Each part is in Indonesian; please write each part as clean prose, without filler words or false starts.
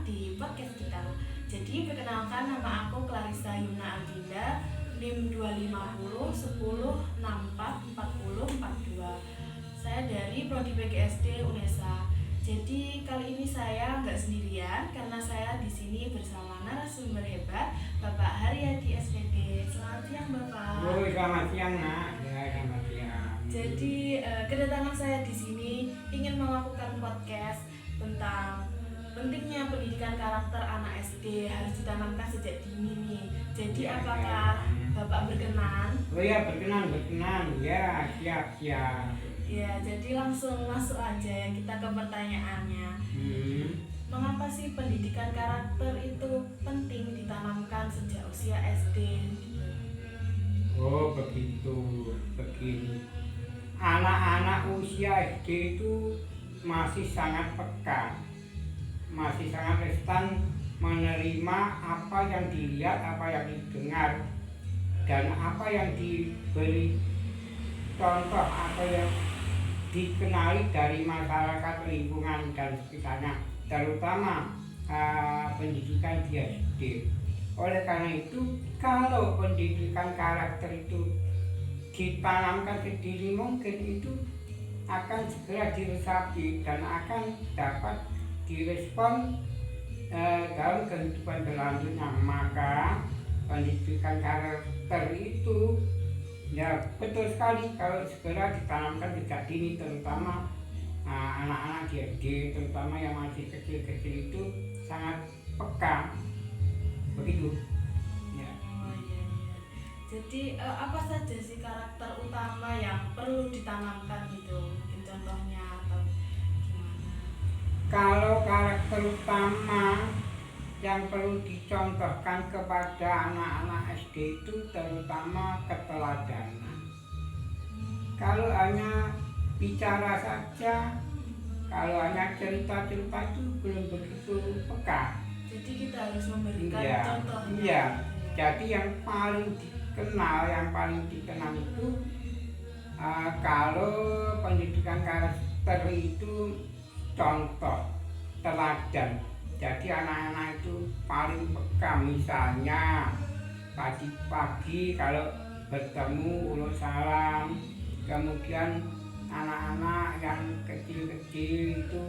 di podcast kita. Jadi perkenalkan, nama aku Clarissa Yuna Aldinda, NIM 250 10 64 40 42. Saya dari Prodi PGSD UNESA. Jadi kali ini saya nggak sendirian karena saya di sini bersama narasumber hebat Bapak Haryadi SPD. Selamat siang Bapak. Selamat siang Nak. Ya, selamat siang. Jadi kedatangan saya di sini ingin melakukan podcast tentang pentingnya pendidikan karakter anak SD harus ditanamkan sejak dini nih. Jadi apakah Bapak berkenan? Oh ya, berkenan. Ya, siap. Ya, jadi langsung masuk aja ya kita ke pertanyaannya. Mengapa sih pendidikan karakter itu penting ditanamkan sejak usia SD? Oh, begini. Anak-anak usia SD itu masih sangat peka, masih sangat restan menerima apa yang dilihat, apa yang didengar, dan apa yang diberi contoh, apa yang dikenali dari masyarakat lingkungan dan sekitarnya, terutama pendidikan di SD. Oleh karena itu, kalau pendidikan karakter itu ditanamkan sedini mungkin, itu akan segera diresapi dan akan dapat direspon dalam kehidupan berlanjutnya. Maka pendidikan karakter itu ya betul sekali kalau segera ditanamkan sejak dini, terutama anak-anak di SD, terutama yang masih kecil-kecil itu sangat peka, begitu. Ya. Oh iya. Jadi apa saja sih karakter utama yang perlu ditanamkan gitu? Mungkin contohnya atau gimana? Kalau karakter utama yang perlu dicontohkan kepada anak-anak SD itu terutama keteladanan. Kalau hanya bicara saja, kalau hanya cerita-cerita itu belum begitu peka. Jadi kita harus memberikan Iya, contohnya. iya. Jadi yang paling dikenal itu kalau pendidikan karakter itu contoh teladan. Jadi anak-anak itu paling peka, misalnya pagi-pagi kalau bertemu uluk salam, kemudian anak-anak yang kecil-kecil itu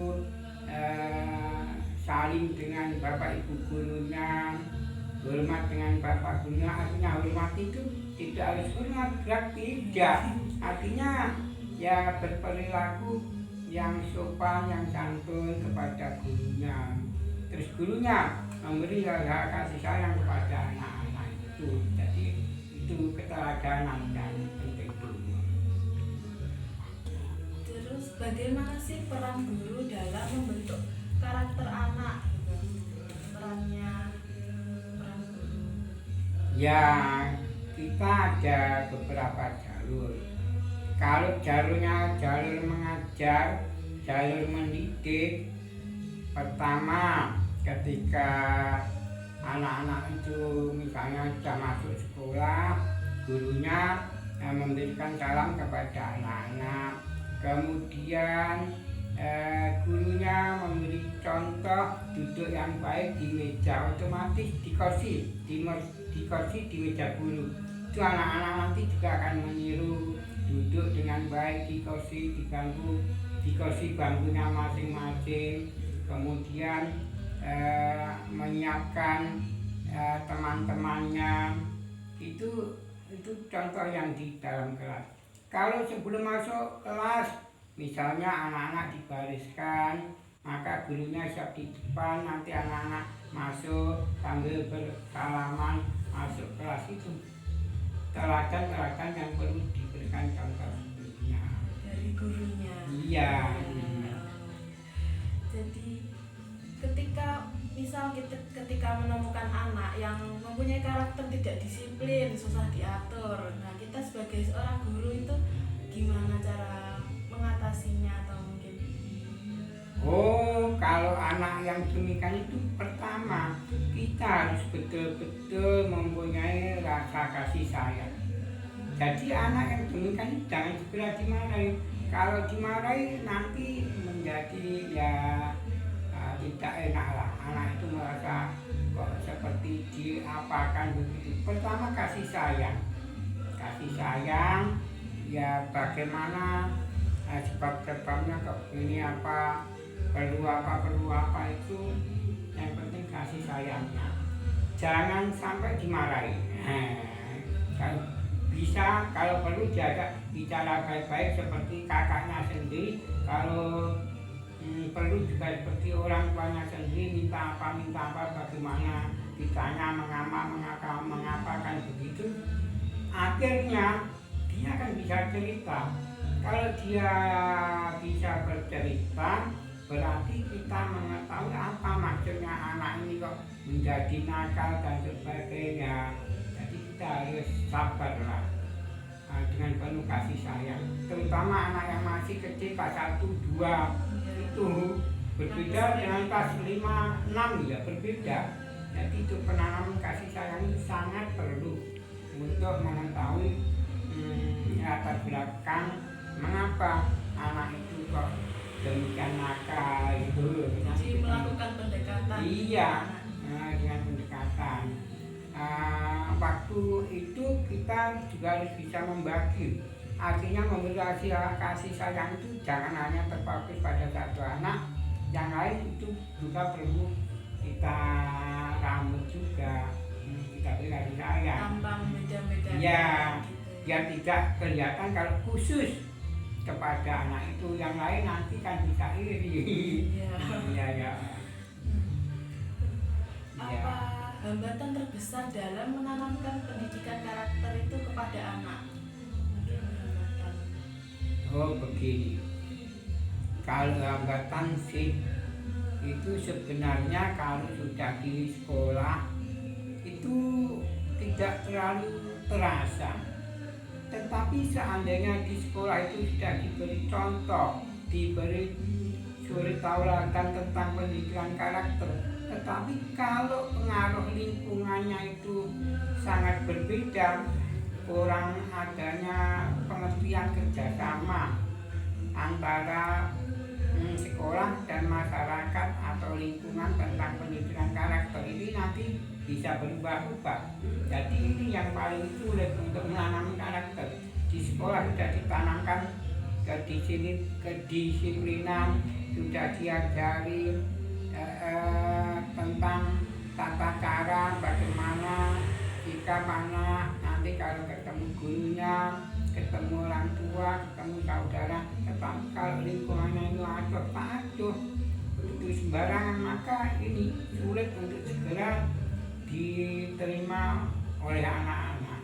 saling dengan bapak ibu gurunya, hormat dengan bapak gurunya. Artinya hormat itu tidak harus hormat gerak, tidak, artinya ya berperilaku yang sopan, yang santun kepada gurunya. Terus gurunya memberi kasih sayang kepada anak-anak itu. Jadi itu keteladanan dan penting. Terus bagaimana sih peran guru dalam membentuk karakter anak? Peran guru. Ya, kita ada beberapa jalur. Kalau jalurnya jalur mengajar, jalur mendidik, pertama ketika anak-anak itu misalnya sudah masuk sekolah, gurunya memberikan salam kepada anak-anak. Kemudian gurunya memberi contoh duduk yang baik di meja, otomatis di kursi di meja guru. Itu anak-anak nanti juga akan meniru duduk dengan baik di kursi bangkunya masing-masing. Kemudian menyiapkan teman-temannya, itu contoh yang di dalam kelas. Kalau sebelum masuk kelas, misalnya anak-anak dibariskan, maka gurunya siap di depan, nanti anak-anak masuk sambil bersalaman masuk kelas. Itu teladan yang perlu diberikan contoh sebelumnya Dari gurunya. Iya. Jadi ketika menemukan anak yang mempunyai karakter tidak disiplin, susah diatur, nah kita sebagai seorang guru itu gimana cara mengatasinya atau mungkin? Oh, kalau anak yang demikian itu pertama kita harus betul-betul mempunyai rasa kasih sayang. Jadi anak yang demikian itu jangan segera dimarahi. Kalau dimarahi nanti menjadi ya tidak enak lah. Anak itu merasa kok seperti diapakan begitu. Pertama kasih sayang, ya bagaimana sebab-sebabnya kok ini apa, perlu apa itu, yang penting kasih sayangnya. Jangan sampai dimarahi. Kalau bisa, kalau perlu jaga bicara baik-baik seperti kakaknya sendiri. Kalau perlu juga seperti orang tuanya sendiri, minta apa, bagaimana, ditanya mengapa kan begitu. Akhirnya dia kan bisa cerita. Kalau dia bisa bercerita, berarti kita mengetahui apa maksudnya anak ini kok menjadi nakal dan sebagainya. Jadi kita harus sabarlah, dengan penuh kasih sayang. Terutama anak yang masih kecil kelas 1, 2 itu berbeda dengan kelas 5, 6 ya, berbeda. Jadi itu penanaman kasih sayang itu sangat perlu untuk mengetahui latar belakang mengapa anak itu kok demikian nakal itu. Jadi melakukan pendekatan. Iya, dengan pendekatan. Waktu itu kita juga harus bisa membagi. Artinya memberi kasih sayang itu jangan hanya terfokus pada satu anak, yang lain itu juga perlu kita rambut juga, kita beri kasih sayang. Tambang beda-beda. Iya, biar tidak kelihatan kalau khusus kepada anak itu, yang lain nanti kan bisa iri. Iya. Apa hambatan terbesar dalam menanamkan pendidikan karakter itu kepada anak? Oh begini, kalau hambatan sih itu sebenarnya kalau sudah di sekolah itu tidak terlalu terasa. Tetapi seandainya di sekolah itu sudah diberi contoh, diberi suri tauladan tentang pendidikan karakter, tetapi kalau pengaruh lingkungannya itu sangat berbeda, kurang adanya pengertian kerjasama antara sekolah dan masyarakat atau lingkungan tentang pendidikan karakter, ini nanti bisa berubah-ubah. Jadi ini yang paling sulit untuk menanam karakter. Di sekolah sudah ditanamkan kedisiplinan, sudah diajari tentang tata cara bagaimana jika mana nanti kalau ketemu gurunya, ketemu orang tua, ketemu saudara. Tetapi kalau lingkungannya itu aduh itu sembarangan, maka ini sulit untuk segera diterima oleh anak-anak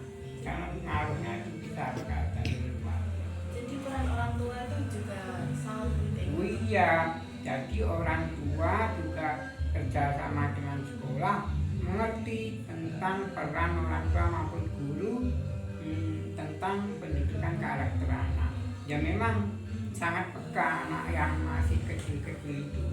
karena pengaruhnya itu besar dari luar. Jadi peran orang tua itu juga sangat penting. Oh iya, jadi orang tua juga kerjasama dengan sekolah, mengerti tentang peran orang tua maupun guru tentang pendidikan karakter anak. Ya memang sangat peka anak yang masih kecil-kecil itu.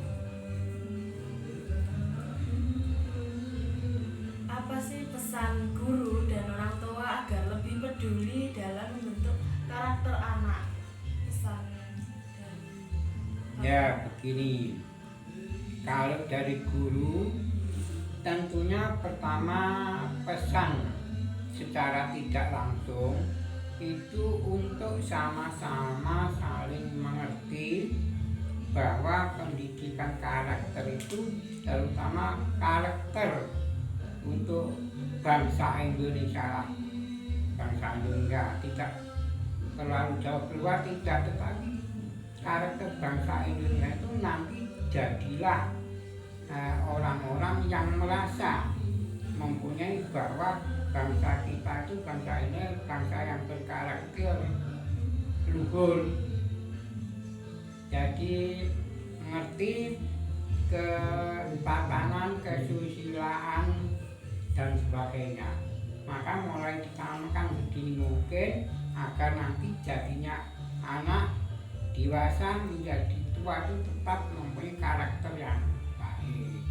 Apa sih pesan guru dan orang tua agar lebih peduli dalam membentuk karakter anak? Pesan Ya begini, kalau dari guru tentunya pertama pesan secara tidak langsung itu untuk sama-sama saling mengerti bahwa pendidikan karakter itu terutama karakter untuk bangsa Indonesia tidak terlalu jauh keluar, tidak, tetapi karakter bangsa Indonesia itu nanti jadilah orang-orang yang merasa mempunyai bahwa bangsa kita itu bangsa ini bangsa yang berkarakter luhur. Jadi mengerti ketatanan, kesusilaan dan sebagainya. Maka mulai ditanamkan sedini mungkin agar nanti jadinya anak dewasa menjadi tua itu tetap mempunyai karakter yang baik.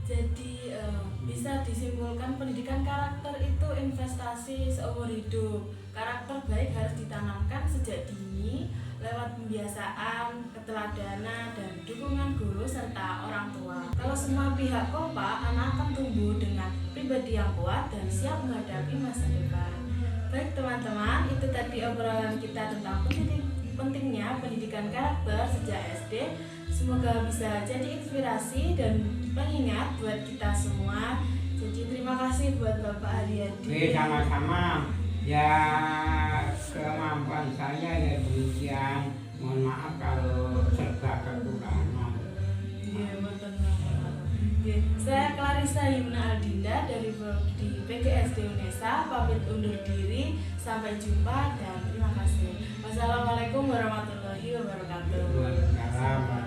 Jadi bisa disimpulkan pendidikan karakter itu investasi seumur hidup. Karakter baik harus ditanamkan sejak dini, lewat pembiasaan, keteladanan, dan dukungan guru serta orang tua. Kalau semua pihak kompak, anak akan tumbuh dengan pribadi yang kuat dan siap menghadapi masa depan. Baik teman-teman, itu tadi obrolan kita tentang pentingnya pendidikan karakter sejak SD. Semoga bisa jadi inspirasi dan pengingat buat kita semua. Jadi terima kasih buat Bapak Haryadi. Sama-sama. Ya kemampuan saya ya demikian. Mohon maaf kalau serba kekurangan. Iya, betul. Saya Clarissa Yumna Aldinda dari Prodi PGSD UNESA pamit undur diri. Sampai jumpa dan terima kasih. Wassalamualaikum warahmatullahi wabarakatuh. Waalaikumsalam.